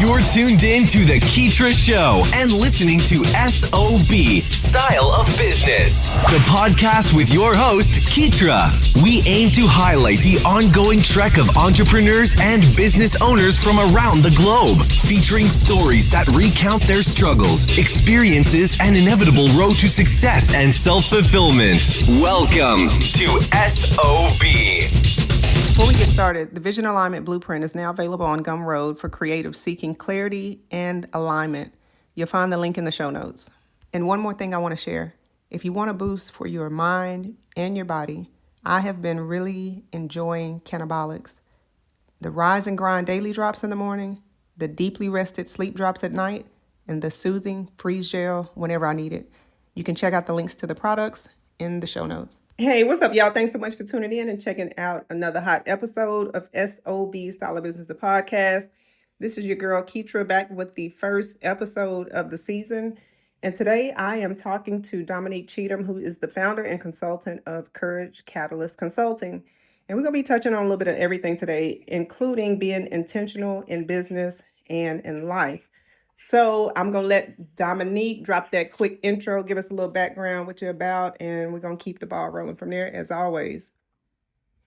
You're tuned in to the Keetria Show and listening to SOB, Style of Business, the podcast with your host, Keetria. We aim to highlight the ongoing trek of entrepreneurs and business owners from around the globe, featuring stories that recount their struggles, experiences, and inevitable road to success and self-fulfillment. Welcome to SOB. Before we get started, the Vision Alignment Blueprint is now available on Gumroad for creatives seeking clarity and alignment. You'll find the link in the show notes. And one more thing I want to share. If you want a boost for your mind and your body, I have been really enjoying Canabolics. The Rise and Grind daily drops in the morning, the deeply rested sleep drops at night, and the soothing freeze gel whenever I need it. You can check out the links to the products in the show notes. Hey, what's up, y'all? Thanks so much for tuning in and checking out another hot episode of SOB Style of Business, the podcast. This is your girl, Keetria, back with the first episode of the season. And today I am talking to Dominique Cheatham, who is the founder and consultant of Courage Catalyst Consulting. And we're going to be touching on a little bit of everything today, including being intentional in business and in life. So I'm going to let Dominique drop that quick intro, give us a little background, what you're about, and we're going to keep the ball rolling from there as always.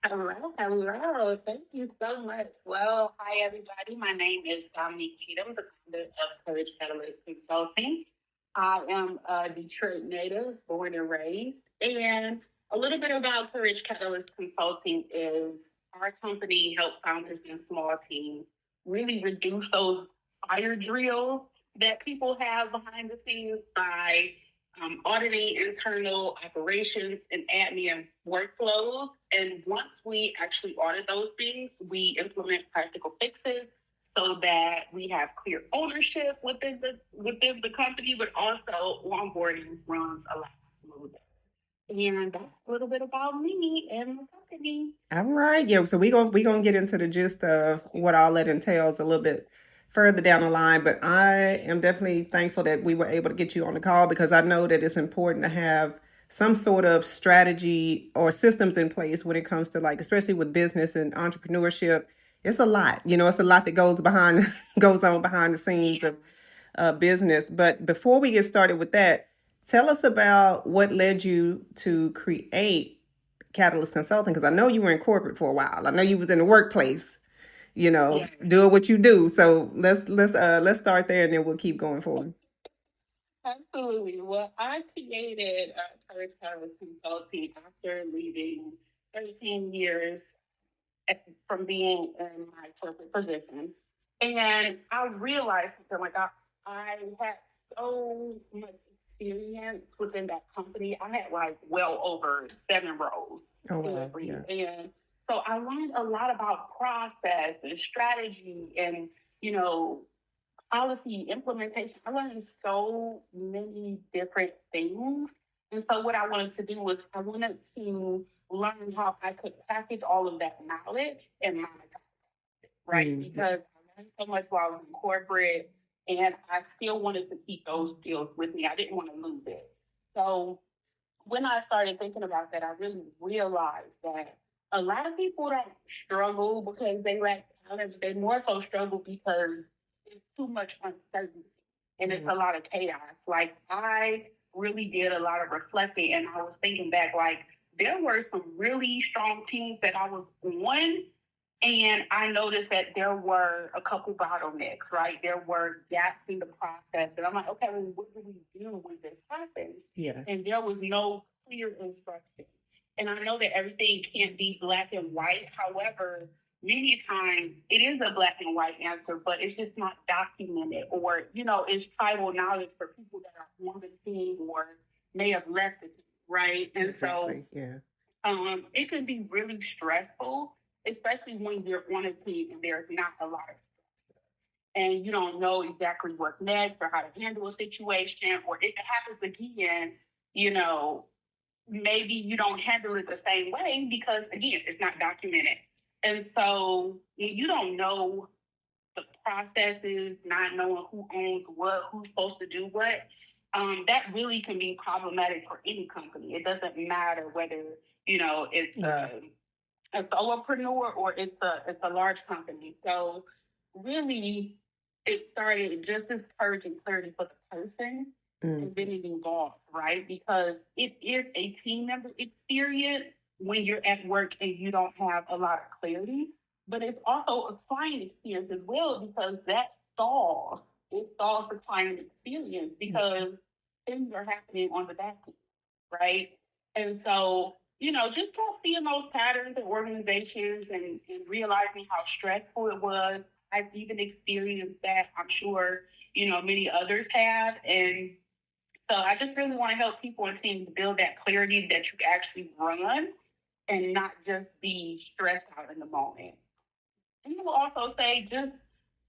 Hello. Thank you so much. Well, hi, everybody. My name is Dominique Cheatham, the founder of Courage Catalyst Consulting. I am a Detroit native, born and raised. And a little bit about Courage Catalyst Consulting is our company helps founders and small teams really reduce those fire drills that people have behind the scenes by auditing internal operations and admin workflows. And once we actually audit those things, we implement practical fixes so that we have clear ownership within the company, but also onboarding runs a lot smoother. And that's a little bit about me and my company. All right. Yeah. So we're gonna get into the gist of what all that entails a little bit further down the line, but I am definitely thankful that we were able to get you on the call because I know that it's important to have some sort of strategy or systems in place when it comes to, like, especially with business and entrepreneurship. It's a lot, it's a lot that goes on behind the scenes of business. But before we get started with that, tell us about what led you to create Catalyst Consulting, because I know you were in corporate for a while. I know you was in the workplace. Doing what you do. So let's start there and then we'll keep going forward. Absolutely. Well, I created Courage Catalyst Consulting after leaving 13 years from being in my corporate position. And I realized that I had so much experience within that company. I had well over 7 roles. Oh, wow. Yeah. And so I learned a lot about process and strategy and, policy implementation. I learned so many different things. And so what I wanted to do was I wanted to learn how I could package all of that knowledge and monetize it, right? Mm-hmm. Because I learned so much while I was in corporate and I still wanted to keep those skills with me. I didn't want to lose it. So when I started thinking about that, I really realized that a lot of people don't struggle because they lack talent. They more so struggle because it's too much uncertainty and it's a lot of chaos. I really did a lot of reflecting and I was thinking back, there were some really strong teams that I was on, and I noticed that there were a couple bottlenecks, right? There were gaps in the process. And I'm like, okay, well, what do we do when this happens? Yeah. And there was no clear instruction. And I know that everything can't be black and white. However, many times it is a black and white answer, but it's just not documented or, it's tribal knowledge for people that are on the team or may have left the team, right? And exactly. Yeah. It can be really stressful, especially when you're on a team and there's not a lot of structure. And you don't know exactly what's next or how to handle a situation, or if it happens again, maybe you don't handle it the same way because, again, it's not documented. And so when you don't know the processes, not knowing who owns what, who's supposed to do what, that really can be problematic for any company. It doesn't matter whether, it's a solopreneur or it's a large company. So really, it started just as courage and clarity for the person, and then it evolved, right? Because it is a team member experience when you're at work and you don't have a lot of clarity, but it's also a client experience as well, because that stalls. It stalls the client experience because things are happening on the back end, right? And so, just kind of seeing those patterns in organizations and realizing how stressful it was. I've even experienced that. I'm sure, many others have. And so I just really want to help people and teams build that clarity that you actually run and not just be stressed out in the moment. And you will also say, just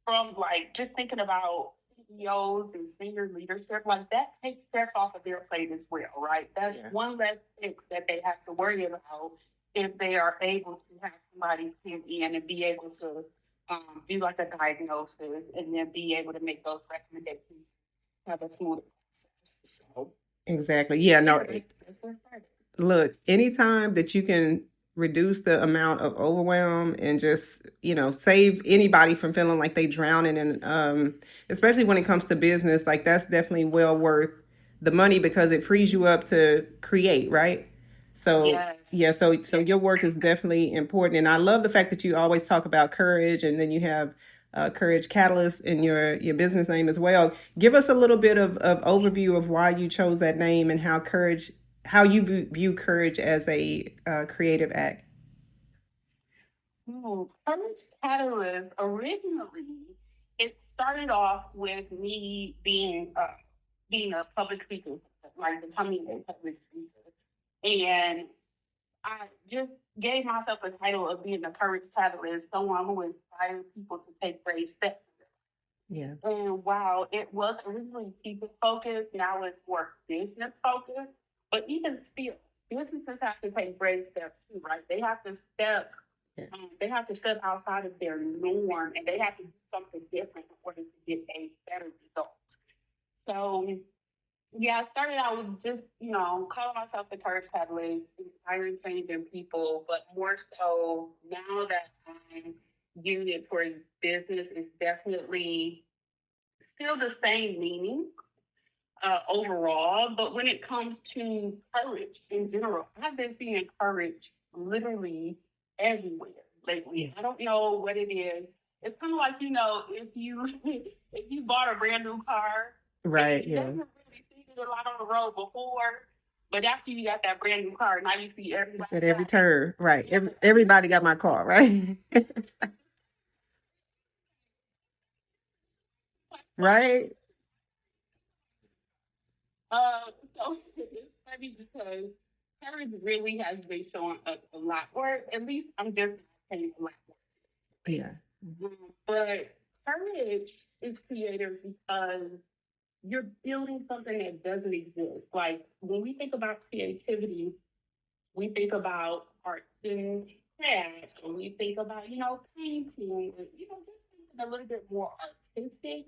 from just thinking about CEOs and senior leadership, that takes stress off of their plate as well, right? That's one less fix that they have to worry about if they are able to have somebody come in and be able to do a diagnosis and then be able to make those recommendations, have a smooth process. So, exactly. Yeah, no. Look, anytime that you can reduce the amount of overwhelm and just, save anybody from feeling like they drowning, and especially when it comes to business, that's definitely well worth the money, because it frees you up to create, right? So so your work is definitely important. And I love the fact that you always talk about courage, and then you have Courage Catalyst in your business name as well. Give us a little bit of overview of why you chose that name and how you view courage as a creative act. Courage Catalyst, originally, it started off with me being a public speaker, becoming a public speaker. And I just gave myself a title of being a courage catalyst, someone who inspires people to take brave steps. Yeah. And while it was originally people focused, now it's more business focused. But even still, businesses have to take brave steps too, right? They have to step. They have to step outside of their norm, and they have to do something different in order to get a better result. So, I started out with just, calling myself the Courage Catalyst, inspiring, changing people, but more so now that I'm using it for business, it's definitely still the same meaning overall. But when it comes to courage in general, I've been seeing courage literally everywhere lately. I don't know what it is. It's kind of like, if you bought a brand new car, right? You never really seen it a lot on the road before, but after you got that brand new car, now you see everybody. It's at every turn, right? Everybody got my car, right? Right. So it's funny because courage really has been showing up a lot, or at least I'm just saying a lot more. Yeah. But courage is creative because you're building something that doesn't exist. Like when we think about creativity, we think about arts and crafts, or we think about, painting, or, just something a little bit more artistic.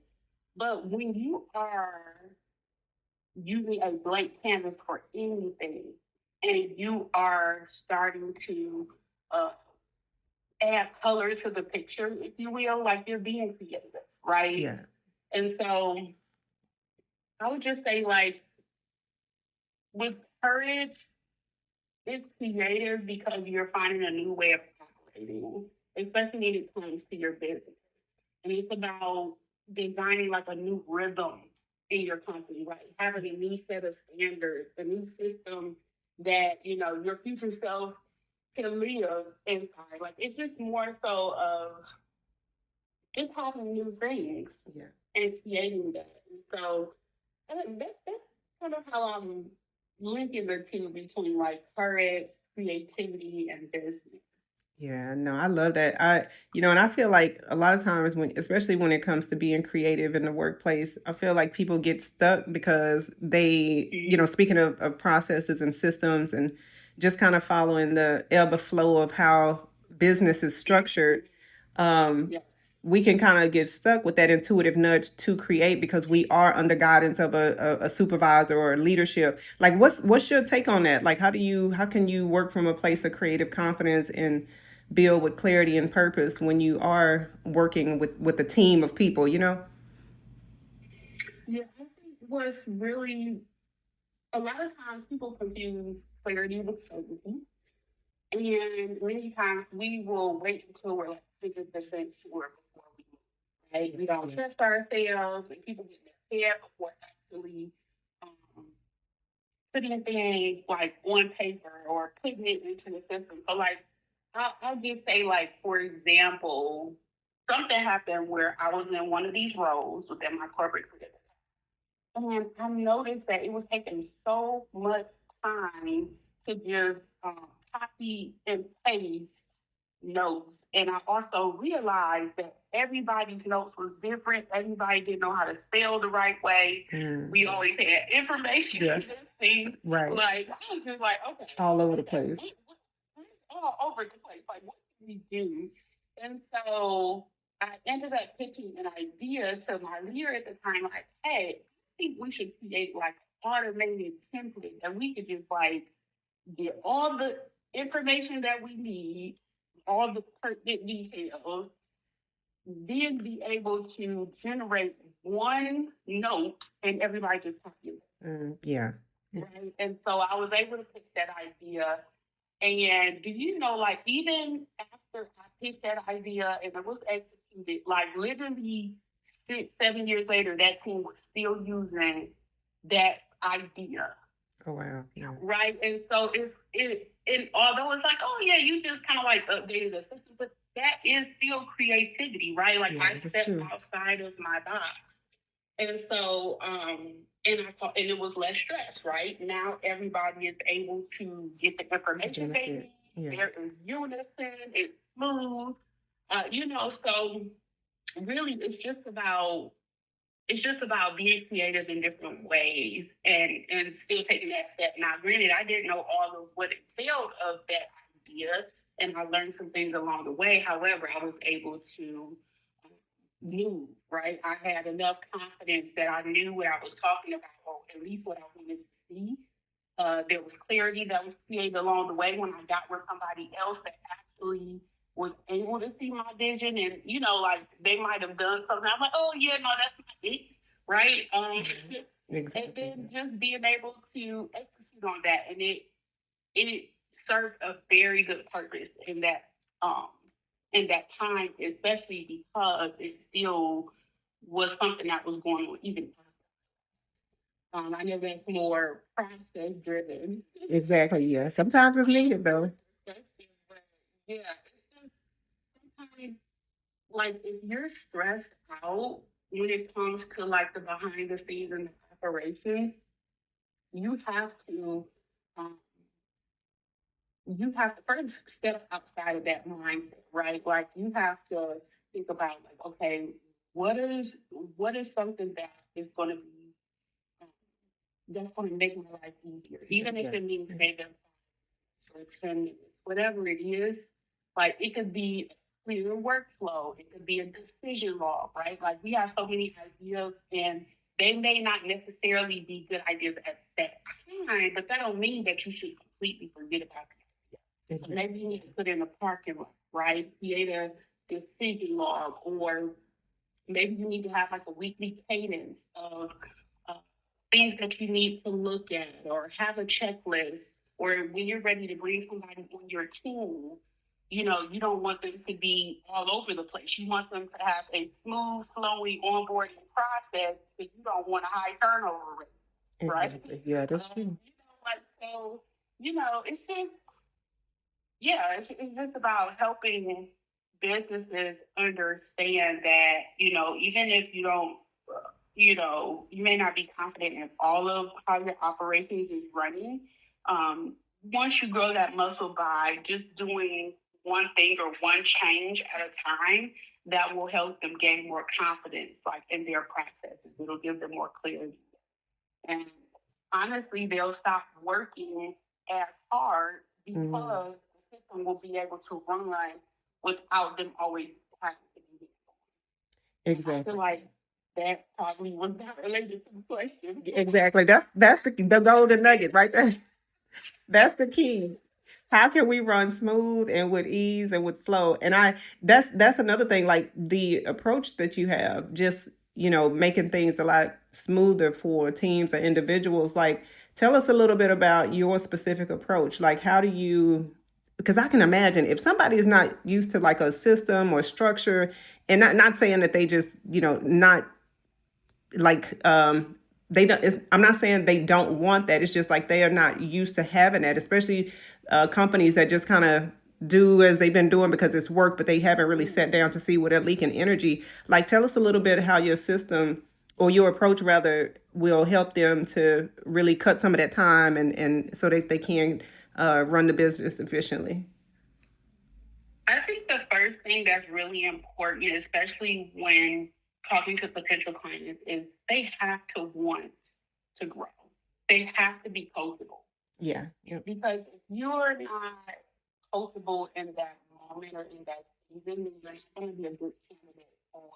But when you are using a blank canvas for anything, and you are starting to add color to the picture, if you will, like you're being creative, right? Yeah. And so I would just say, with courage, it's creative because you're finding a new way of operating, especially when it comes to your business. And it's about designing a new rhythm in your company, right? Having a new set of standards, a new system that, your future self can live inside. It's just more so of just having new things and creating that. And so that's kind of how I'm linking the two between courage, creativity, and business. Yeah, no, I love that. And I feel like a lot of times especially when it comes to being creative in the workplace, I feel like people get stuck because they, speaking of processes and systems and just kind of following the ebb and flow of how business is structured. We can kind of get stuck with that intuitive nudge to create because we are under guidance of a supervisor or leadership. What's your take on that? How can you work from a place of creative confidence and build with clarity and purpose when you are working with a team of people, Yeah, I think what's really, a lot of times people confuse clarity with certainty. And many times we will wait until we're like 100% sure before we move, right? We don't trust ourselves, and people get in their head before actually um, putting things like on paper or putting it into the system. So, like, I'll just say, like, for example, something happened where I was in one of these roles within my corporate career. And I noticed that it was taking so much time to just copy and paste notes. And I also realized that everybody's notes was different. Everybody didn't know how to spell the right way. We always had information things. Right. Like, I was just like, okay. All over the place. All over the place. Like, what can we do? And so I ended up pitching an idea to my leader at the time, like, hey, I think we should create like automated template that we could just like get all the information that we need, all the pertinent details, then be able to generate one note and everybody just copy it. Yeah. Right. And so I was able to pitch that idea. And do you know, like, even after I pitched that idea and it was executed, like literally 6-7 years later, that team was still using that idea. Oh wow. Yeah. Right. And so it although it's like, oh yeah, you just kind of like updated the system, but that is still creativity, right? Like I stepped outside of my box. And so and it was less stress, right? Now everybody is able to get the information they need. There is unison, it's smooth. So really it's just about being creative in different ways and still taking that step. Now, granted, I didn't know all of what entailed of that idea, and I learned some things along the way. However, I was able to move, right? I had enough confidence that I knew what I was talking about, or at least what I wanted to see. There was clarity that was created along the way when I got with somebody else that actually was able to see my vision, and like they might have done something. I'm like, oh yeah, no, that's not it, right? Exactly. And then just being able to execute on that, and it served a very good purpose in that time, especially because it still was something that was going on even. I know that's more process driven. Exactly. Yeah. Sometimes it's needed though. Yeah. Sometimes, like, if you're stressed out when it comes to like the behind the scenes and the operations, you have to first step outside of that mindset, right? Like you have to think about like, okay, what is something that is going to be that's going to make my life easier, even if it means saving for 10 minutes, whatever it is. Like it could be clear workflow. It could be a decision log, right? Like we have so many ideas and they may not necessarily be good ideas at that time, but that don't mean that you should completely forget about it. So maybe you need to put in a parking lot, right? Create a decision log, or maybe you need to have like a weekly cadence of things that you need to look at, or have a checklist, or when you're ready to bring somebody on your team, you don't want them to be all over the place. You want them to have a smooth, flowing onboarding process, because you don't want a high turnover rate, right? Exactly. Yeah, that's true. It's just, it's just about helping businesses understand that, even if you don't, you may not be confident in all of how your operations is running. Once you grow that muscle by just doing one thing or one change at a time, that will help them gain more confidence, like in their processes. It'll give them more clarity. And honestly, they'll stop working as hard because the system will be able to run without them always having to do it. Exactly. I feel like that probably was not related to the question. Exactly. That's the golden nugget right there. That's the key. How can we run smooth and with ease and with flow? And that's another thing, like the approach that you have, just making things a lot smoother for teams or individuals. Like, tell us a little bit about your specific approach. Like, how do you, because I can imagine if somebody is not used to like a system or structure, and not saying that they just, not like, they don't, I'm not saying they don't want that. It's just like they are not used to having that, especially companies that just kind of do as they've been doing because it's work, but they haven't really sat down to see where they're leaking energy. Like, tell us a little bit how your system or your approach rather will help them to really cut some of that time and so that they can run the business efficiently. I think the first thing that's really important, especially when talking to potential clients, is they have to want to grow. They have to be coachable. Yeah. Yep. Because if you're not coachable in that moment or in that season, then you're not going to be a good candidate for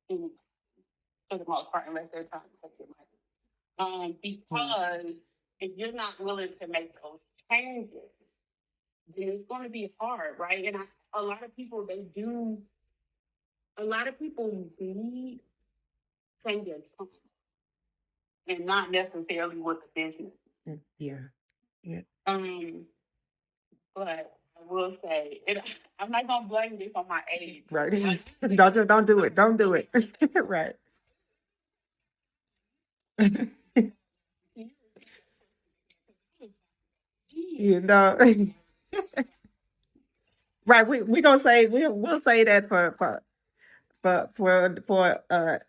anybody, for the most part, unless they're trying to take your money. Because if you're not willing to make those changes, then it's going to be hard, right? And a lot of people lead from their trauma and not necessarily with the business. Yeah. But I will say, I'm not gonna blame this on my age. Right. Don't do it. Don't do it. Right. Right. We're gonna say we'll say that for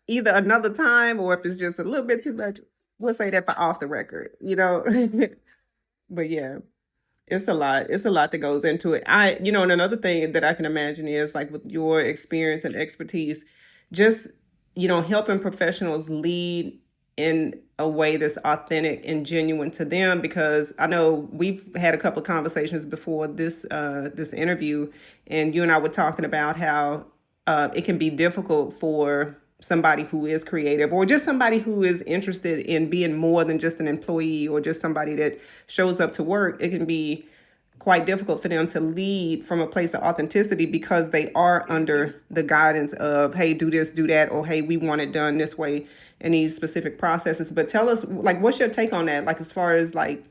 either another time, or if it's just a little bit too much, we'll say that for off the record. But yeah. It's a lot. It's a lot that goes into it. And another thing that I can imagine is like with your experience and expertise, just, helping professionals lead in a way that's authentic and genuine to them. Because I know we've had a couple of conversations before this interview, and you and I were talking about how it can be difficult for somebody who is creative or just somebody who is interested in being more than just an employee or just somebody that shows up to work. It can be quite difficult for them to lead from a place of authenticity because they are under the guidance of, hey, do this, do that, or hey, we want it done this way in these specific processes. But tell us, like, what's your take on that? Like, as far as like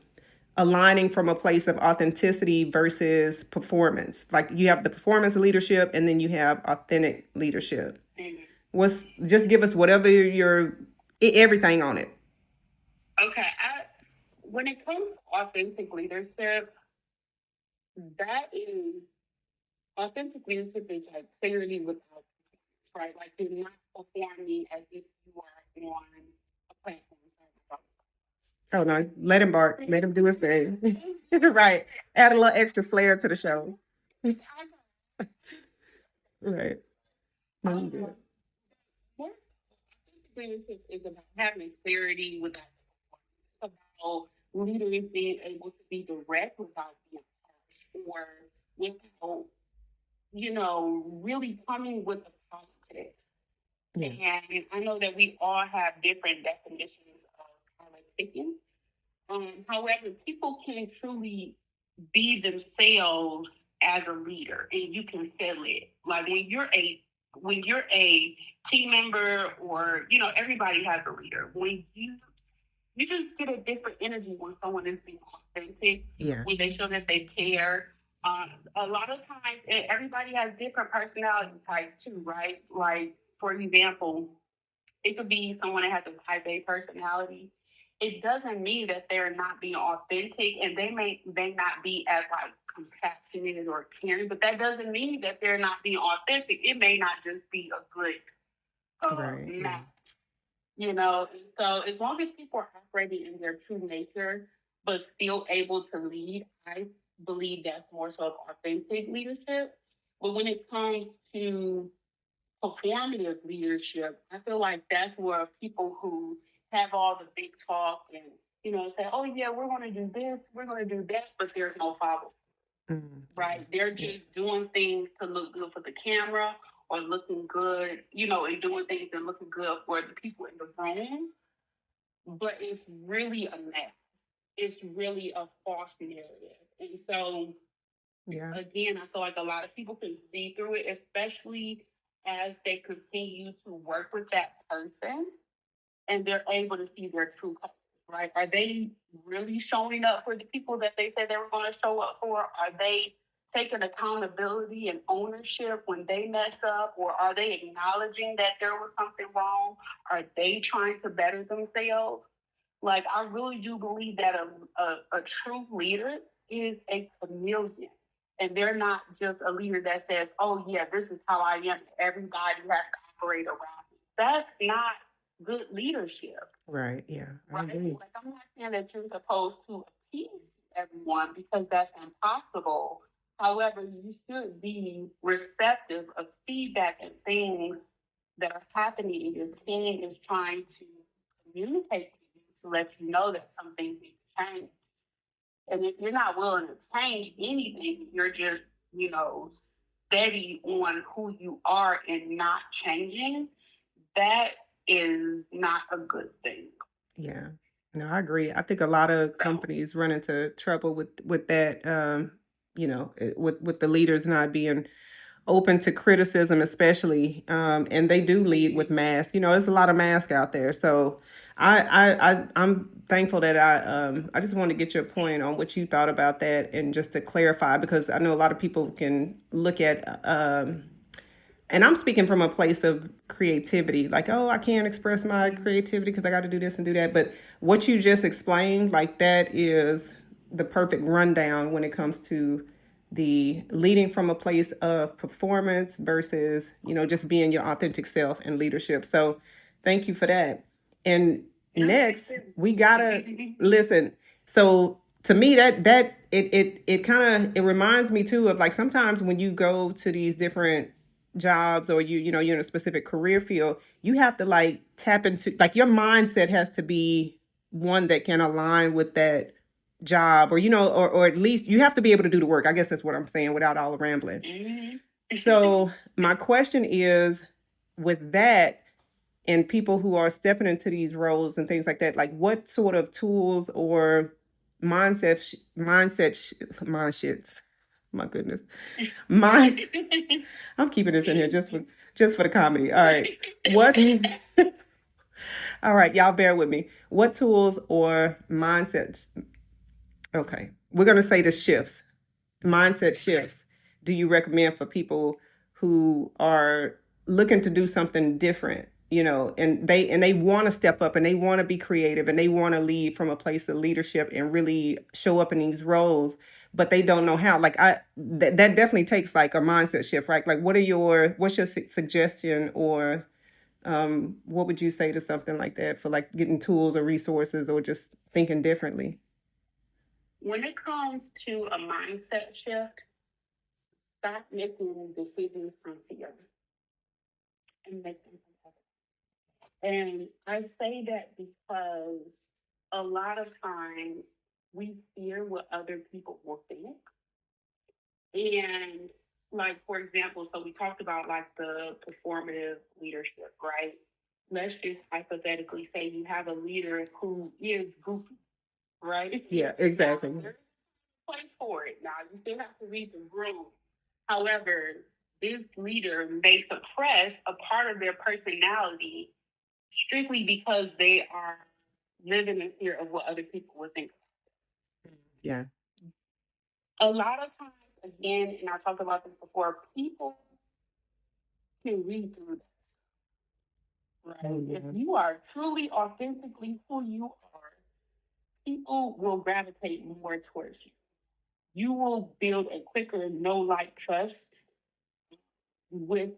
aligning from a place of authenticity versus performance. Like, you have the performance leadership and then you have authentic leadership. Just give us whatever everything on it. Okay. When it comes to authentic leadership, authentic leadership is like clarity without performance, right? Like, you're not performing as if you are on a platform. Oh no, let him bark. Let him do his thing. Right. Add a little extra flair to the show. Right. Leadership is about having clarity without about leaders being able to be direct without being harsh, or without, really coming with a politics. Yeah. And I know that we all have different definitions of politicking. However, people can truly be themselves as a leader, and you can feel it. Like when you're a team member, or everybody has a leader. When you just get a different energy when someone is being authentic. Yeah. When they show that they care. A lot of times, everybody has different personality types too, right? Like, for example, it could be someone that has a type A personality. It doesn't mean that they're not being authentic, and they may not be as like compassionate or caring, but that doesn't mean that they're not being authentic. It may not just be a good match, So as long as people are operating in their true nature, but still able to lead, I believe that's more so of authentic leadership. But when it comes to performative leadership, I feel like that's where people who have all the big talk and, say, oh, yeah, we're going to do this, we're going to do that, but there's no follow. Right? They're just doing things to look good for the camera or looking good, and doing things and looking good for the people in the room. But it's really a mess. It's really a false narrative. And so, again, I feel like a lot of people can see through it, especially as they continue to work with that person and they're able to see their true colors, right? Are they really showing up for the people that they said they were going to show up for? Are they taking accountability and ownership when they mess up? Or are they acknowledging that there was something wrong? Are they trying to better themselves? Like, I really do believe that a true leader is a chameleon. And they're not just a leader that says, oh, yeah, this is how I am. Everybody has to operate around me. That's not good leadership. Right. Yeah. I Right? agree. Like, I'm not saying that you're supposed to appease everyone because that's impossible. However, you should be receptive of feedback and things that are happening and your team is trying to communicate to you to let you know that something needs to change. And if you're not willing to change anything, you're just, steady on who you are and not changing, that is not a good thing. Yeah. No, I agree. I think a lot of companies run into trouble with that, with the leaders not being open to criticism, especially, and they do lead with masks. There's a lot of masks out there. So I'm thankful that I just want to get your point on what you thought about that, and just to clarify, because I know a lot of people can look at, and I'm speaking from a place of creativity, like, oh, I can't express my creativity because I got to do this and do that. But what you just explained, like, that is the perfect rundown when it comes to the leading from a place of performance versus, just being your authentic self and leadership. So thank you for that. And next, we gotta listen. So to me, that it kind of, it reminds me too of, like, sometimes when you go to these different jobs, or you're in a specific career field, you have to, like, tap into, like, your mindset has to be one that can align with that job, or or at least you have to be able to do the work. I guess that's what I'm saying without all the rambling. Mm-hmm. So my question is, with that, and people who are stepping into these roles and things like that, like, what sort of tools or mindset shits, my goodness, I'm keeping this in here just for the comedy. All right. What? All right, y'all bear with me. What tools or mindsets? Okay, we're going to say the mindset shifts, do you recommend for people who are looking to do something different, and they want to step up and they want to be creative and they want to lead from a place of leadership and really show up in these roles, but they don't know how? Like, that definitely takes, like, a mindset shift, right? Like, what's your suggestion, or what would you say to something like that, for, like, getting tools or resources or just thinking differently? When it comes to a mindset shift, stop making decisions from fear and make them from heaven. And I say that because a lot of times we fear what other people will think. And, like, for example, so we talked about, like, the performative leadership, right? Let's just hypothetically say you have a leader who is goofy, right? Yeah, exactly. There's a place for it. Now, you still have to read the room. However, this leader may suppress a part of their personality strictly because they are living in fear of what other people will think. Yeah. A lot of times, again, and I talked about this before, people can read through this. Right? Oh, yeah. If you are truly, authentically who you are, people will gravitate more towards you. You will build a quicker know-like trust with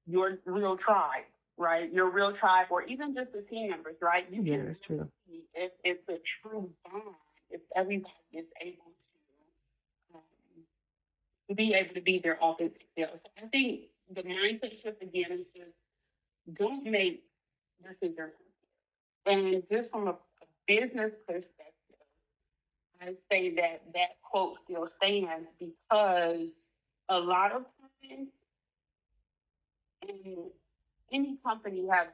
your real tribe, right? Your real tribe, or even just the team members, right? Yeah, that's true. If it's a true bond, if everybody is able to be able to be their authentic selves. I think the mindset shift, again, is just don't make decisions. And just from a business perspective, I say that quote still stands, because a lot of times, and any company has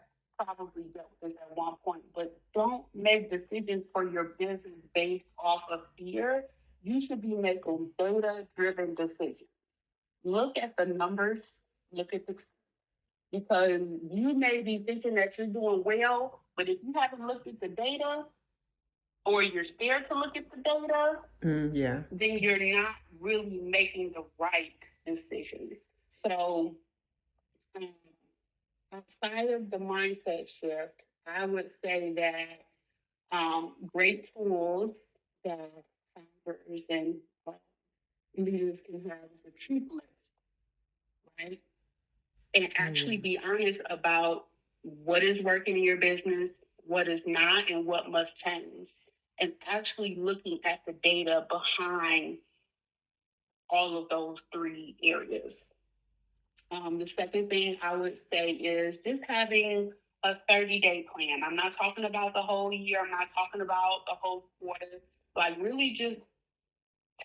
probably dealt with this at one point, but don't make decisions for your business based off of fear. You should be making data-driven decisions. Look at the numbers, look at the because you may be thinking that you're doing well, but if you haven't looked at the data or you're scared to look at the data, Yeah. then you're not really making the right decisions. So, um, outside of the mindset shift, I would say that great tools that founders and leaders can have is a truth list, right? And actually be honest about what is working in your business, what is not, and what must change. And actually looking at the data behind all of those three areas. The second thing I would say is just having a 30-day plan. I'm not talking about the whole year. I'm not talking about the whole quarter. Like really just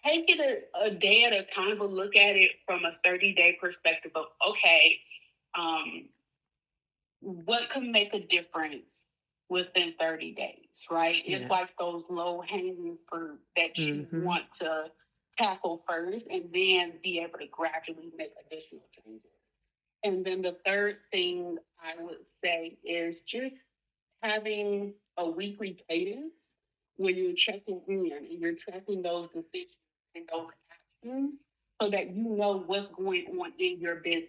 take it a day at a time, but look at it from a 30-day perspective of, okay, what can make a difference within 30 days, right? Yeah. It's like those low-hanging fruit that you want to tackle first and then be able to gradually make additional changes. And then the third thing I would say is just having a weekly cadence where you're checking in and you're tracking those decisions and those actions so that you know what's going on in your business,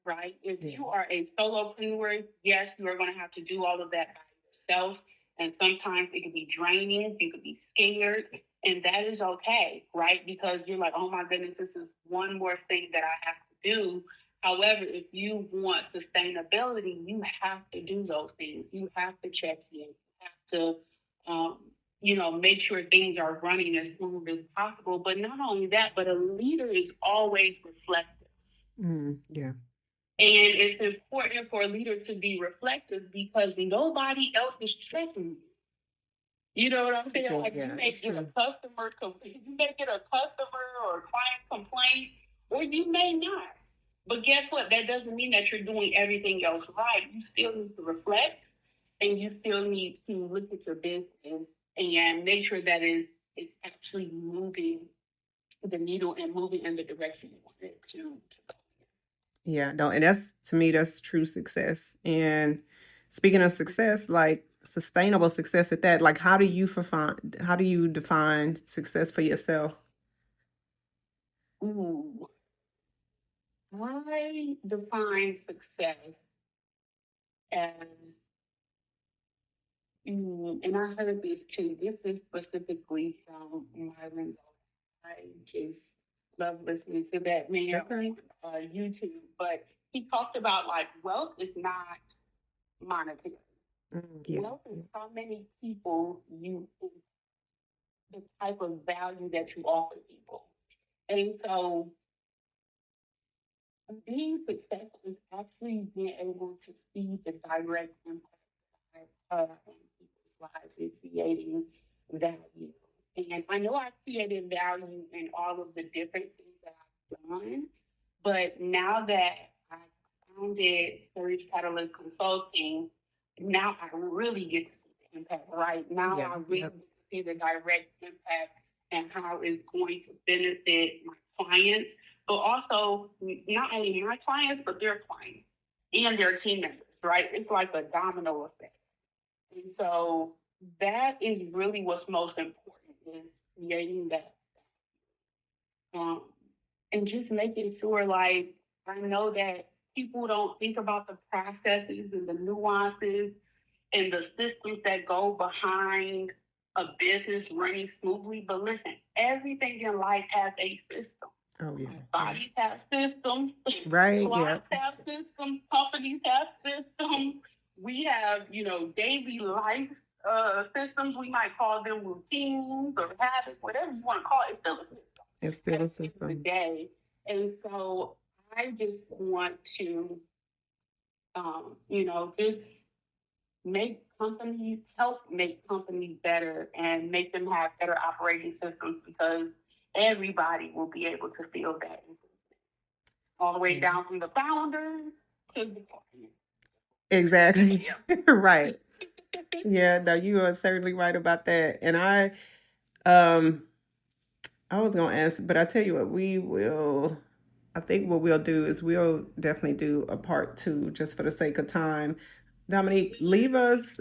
right? If you are a solopreneur, yes, you are going to have to do all of that by yourself. And sometimes it can be draining, you could be scared, and that is okay, right? Because you're like, oh my goodness, this is one more thing that I have to do. However, if you want sustainability, you have to do those things. You have to check in. You have to, make sure things are running as smooth as possible. But not only that, but a leader is always reflective. Yeah. And it's important for a leader to be reflective because nobody else is checking you. You know what I'm saying? So, like you may get a customer, you may get a customer or a client complaint, or you may not. But guess what? That doesn't mean that you're doing everything else right. You still need to reflect, and you still need to look at your business and make sure that it's actually moving the needle and moving in the direction you want it to go. Yeah, no, and that's, to me, that's true success. And speaking of success, like sustainable success at that, like how do you define success for yourself? Ooh. I define success as, and I heard this too. This is specifically from Myron. I just love listening to that man on YouTube. But he talked about like wealth is not monetary. Wealth is how many people you, the type of value that you offer people. And so being successful is actually being able to see the direct impact of people's lives and creating value. And I know I've created value in all of the different things that I've done, but now that I founded Surge Catalyst Consulting, now I really get to see the impact, right? Now I really get to see the direct impact and how it's going to benefit my clients, but also not only my clients, but their clients and their team members, right? It's like a domino effect. And so that is really what's most important, is creating that. And just making sure, like, I know that people don't think about the processes and the nuances and the systems that go behind a business running smoothly. But listen, everything in life has a system. Oh, yeah. Bodies have systems. Right. Clients have systems. Companies have systems. We have, daily life systems. We might call them routines or habits, whatever you want to call it. It's still a system. It's still a system. The day. And so I just want to, just help make companies better and make them have better operating systems, because everybody will be able to feel that improvement. All the way down from the founder to the client. Exactly. Right. Yeah, no, you are certainly right about that. And I was going to ask, but I tell you what, we will I think what we'll do is we'll definitely do a part 2 just for the sake of time. Dominique, leave us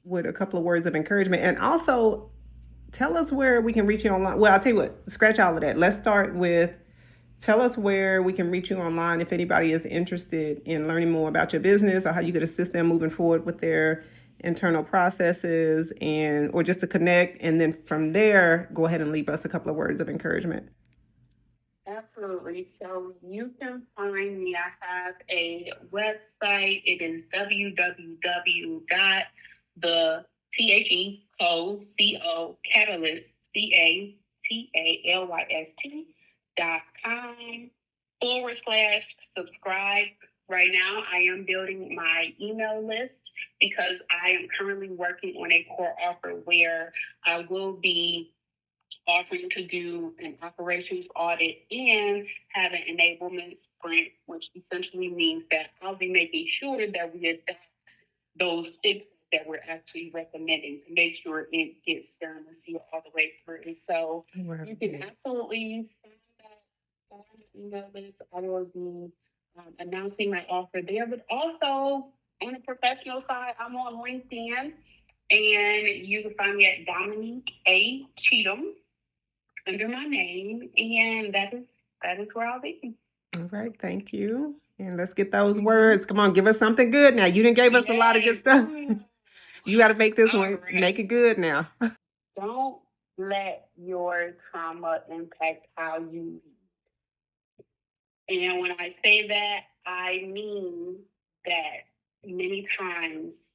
with a couple of words of encouragement, and also tell us where we can reach you online. Well, I'll tell you what, scratch all of that. Let's start with, tell us where we can reach you online if anybody is interested in learning more about your business or how you could assist them moving forward with their internal processes, and or just to connect. And then from there, go ahead and leave us a couple of words of encouragement. Absolutely. So you can find me. I have a website. It is www.catalyst.com/subscribe. Right now, I am building my email list because I am currently working on a core offer where I will be offering to do an operations audit and have an enablement sprint, which essentially means that I'll be making sure that we adopt those fixes that we're actually recommending to make sure it gets done and see it all the way through. So you can absolutely sign up on the email list. I will be announcing my offer there, but also on the professional side, I'm on LinkedIn, and you can find me at Dominique A. Cheatham under my name, and that is where I'll be. All right, thank you. And let's get those words. Come on, give us something good now. You done gave us a lot of good stuff. You got to make this one, make it good now. Don't let your trauma impact how you lead. And when I say that, I mean that many times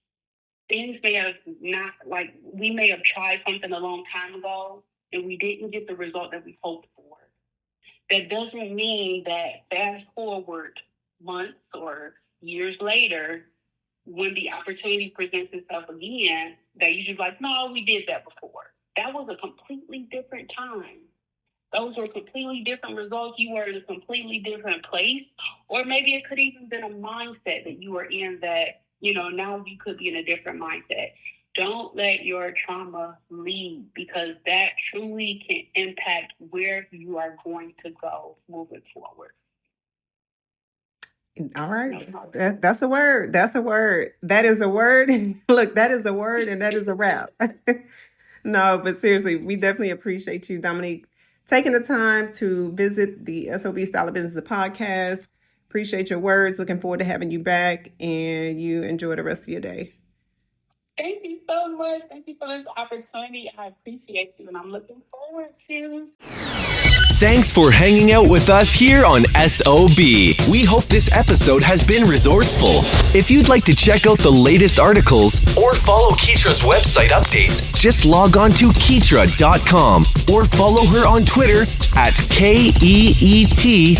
things may have not, like, we may have tried something a long time ago and we didn't get the result that we hoped for. That doesn't mean that fast forward months or years later, when the opportunity presents itself again, that you just like, no, we did that before. That was a completely different time. Those were completely different results. You were in a completely different place. Or maybe it could even been a mindset that you were in that, now you could be in a different mindset. Don't let your trauma lead, because that truly can impact where you are going to go moving forward. All right. That's a word. That's a word. That is a word. Look, that is a word, and that is a wrap. No, but seriously, we definitely appreciate you, Dominique, taking the time to visit the SOB Style of Business podcast. Appreciate your words. Looking forward to having you back, and you enjoy the rest of your day. Thank you so much. Thank you for this opportunity. I appreciate you, and I'm looking forward to. Thanks for hanging out with us here on SOB. We hope this episode has been resourceful. If you'd like to check out the latest articles or follow Keetria's website updates, just log on to Keetria.com or follow her on Twitter at KEETRIA.